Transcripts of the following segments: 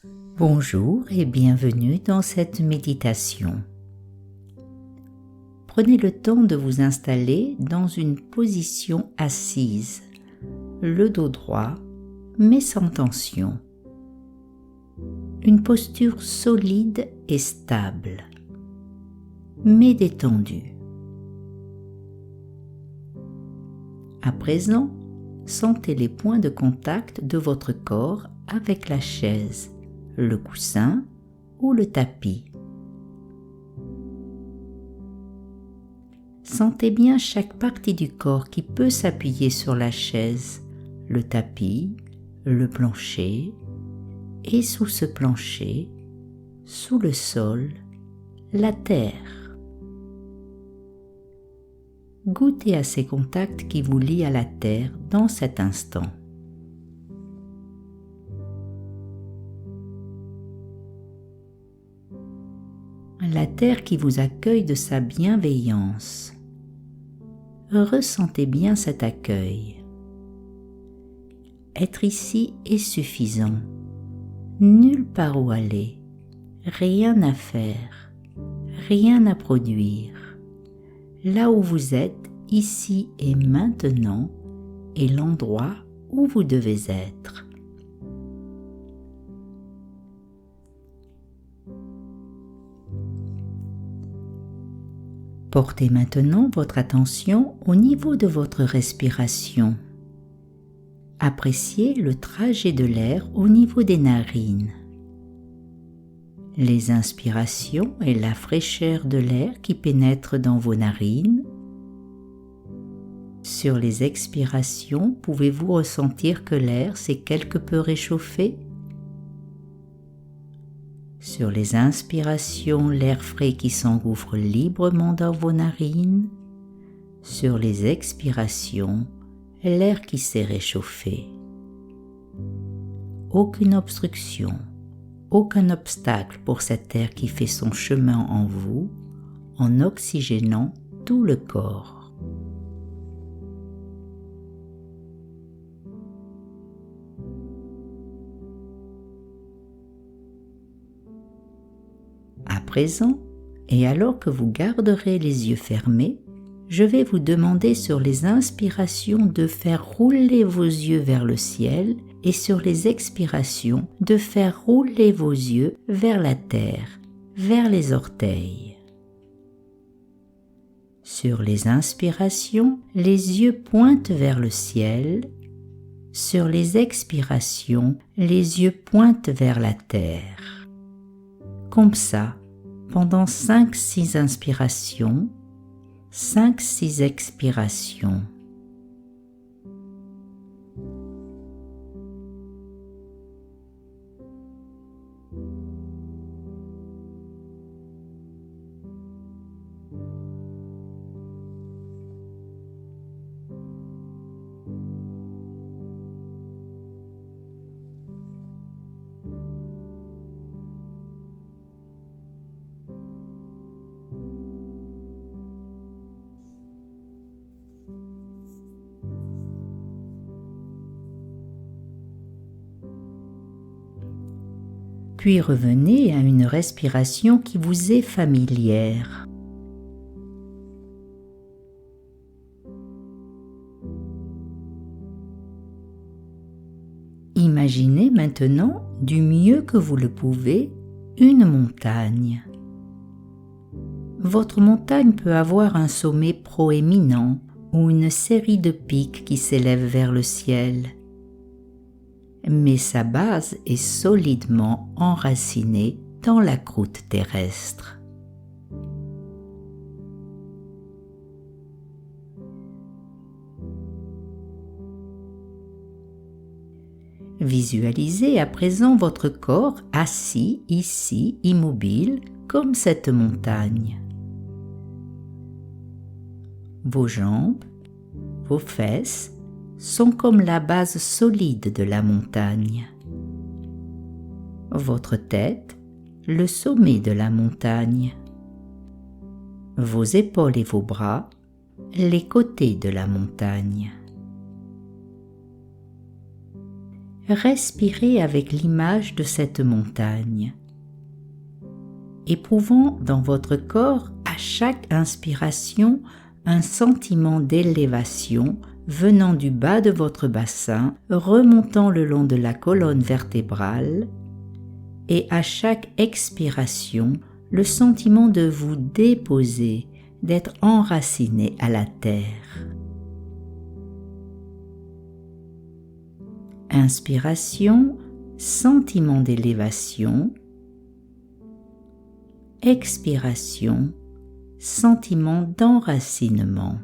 Bonjour et bienvenue dans cette méditation. Prenez le temps de vous installer dans une position assise, le dos droit, mais sans tension. Une posture solide et stable, mais détendue. À présent, sentez les points de contact de votre corps avec la chaise, le coussin ou le tapis. Sentez bien chaque partie du corps qui peut s'appuyer sur la chaise, le tapis, le plancher, et sous ce plancher, sous le sol, la terre. Goûtez à ces contacts qui vous lient à la terre dans cet instant. La terre qui vous accueille de sa bienveillance. Ressentez bien cet accueil. Être ici est suffisant. Nulle part où aller, rien à faire, rien à produire. Là où vous êtes, ici et maintenant, est l'endroit où vous devez être. Portez maintenant votre attention au niveau de votre respiration. Appréciez le trajet de l'air au niveau des narines. Les inspirations et la fraîcheur de l'air qui pénètre dans vos narines. Sur les expirations, pouvez-vous ressentir que l'air s'est quelque peu réchauffé? Sur les inspirations, l'air frais qui s'engouffre librement dans vos narines. Sur les expirations, l'air qui s'est réchauffé. Aucune obstruction, aucun obstacle pour cet air qui fait son chemin en vous, en oxygénant tout le corps. À présent, et alors que vous garderez les yeux fermés, je vais vous demander sur les inspirations de faire rouler vos yeux vers le ciel et sur les expirations de faire rouler vos yeux vers la terre, vers les orteils. Sur les inspirations, les yeux pointent vers le ciel. Sur les expirations, les yeux pointent vers la terre. Comme ça, pendant 5-6 inspirations, 5-6 expirations. Puis revenez à une respiration qui vous est familière. Imaginez maintenant, du mieux que vous le pouvez, une montagne. Votre montagne peut avoir un sommet proéminent ou une série de pics qui s'élèvent vers le ciel. Mais sa base est solidement enracinée dans la croûte terrestre. Visualisez à présent votre corps assis ici, immobile, comme cette montagne. Vos jambes, vos fesses sont comme la base solide de la montagne. Votre tête, le sommet de la montagne. Vos épaules et vos bras, les côtés de la montagne. respirez avec l'image de cette montagne, éprouvant dans votre corps à chaque inspiration un sentiment d'élévation venant du bas de votre bassin, remontant le long de la colonne vertébrale, et à chaque expiration, le sentiment de vous déposer, d'être enraciné à la terre. Inspiration, sentiment d'élévation. Expiration, sentiment d'enracinement.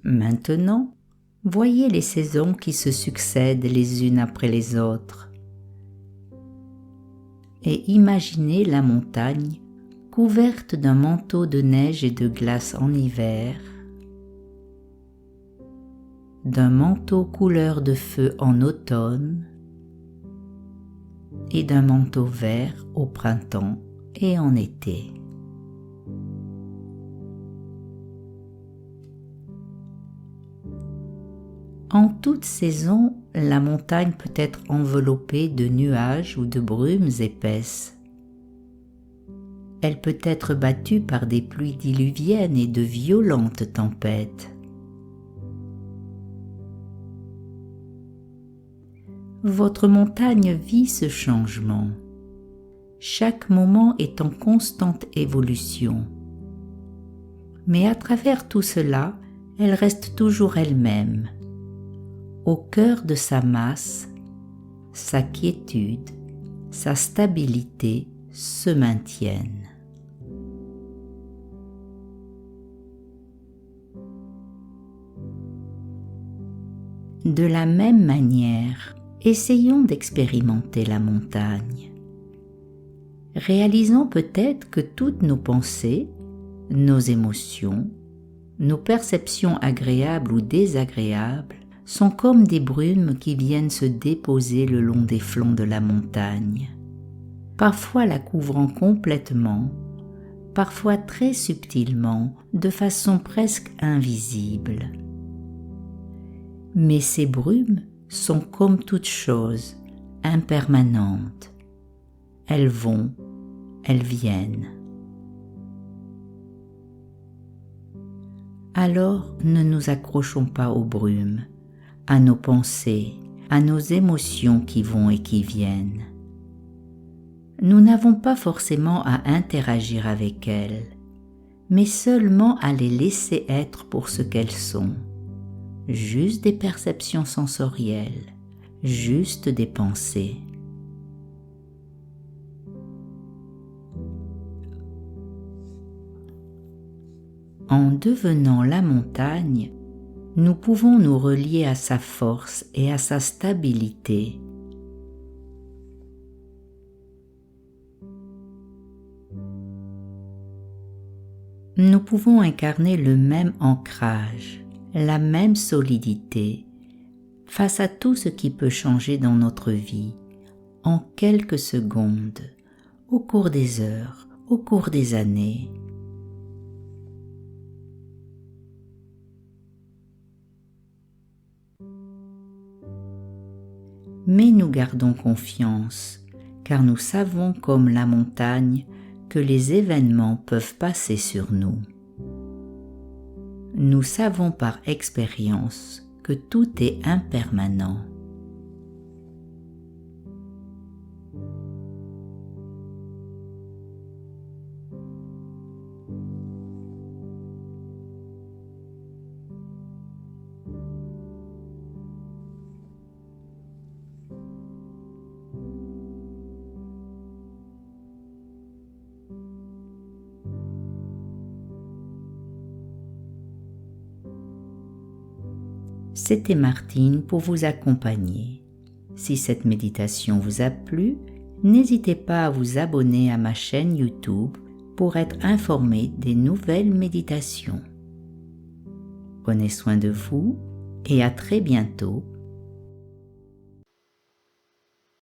Maintenant, voyez les saisons qui se succèdent les unes après les autres et imaginez la montagne couverte d'un manteau de neige et de glace en hiver, d'un manteau couleur de feu en automne et d'un manteau vert au printemps et en été. En toute saison, la montagne peut être enveloppée de nuages ou de brumes épaisses. Elle peut être battue par des pluies diluviennes et de violentes tempêtes. Votre montagne vit ce changement. Chaque moment est en constante évolution. Mais à travers tout cela, elle reste toujours elle-même. Au cœur de sa masse, sa quiétude, sa stabilité se maintiennent. De la même manière, essayons d'expérimenter la montagne. Réalisons peut-être que toutes nos pensées, nos émotions, nos perceptions agréables ou désagréables sont comme des brumes qui viennent se déposer le long des flancs de la montagne, parfois la couvrant complètement, parfois très subtilement, de façon presque invisible. Mais ces brumes sont comme toutes choses, impermanentes. Elles vont, elles viennent. Alors ne nous accrochons pas aux brumes, à nos pensées, à nos émotions qui vont et qui viennent. Nous n'avons pas forcément à interagir avec elles, mais seulement à les laisser être pour ce qu'elles sont, juste des perceptions sensorielles, juste des pensées. En devenant la montagne, nous pouvons nous relier à sa force et à sa stabilité. Nous pouvons incarner le même ancrage, la même solidité face à tout ce qui peut changer dans notre vie en quelques secondes, au cours des heures, au cours des années. Mais nous gardons confiance, car nous savons comme la montagne que les événements peuvent passer sur nous. Nous savons par expérience que tout est impermanent. C'était Martine pour vous accompagner. Si cette méditation vous a plu, n'hésitez pas à vous abonner à ma chaîne YouTube pour être informé des nouvelles méditations. Prenez soin de vous et à très bientôt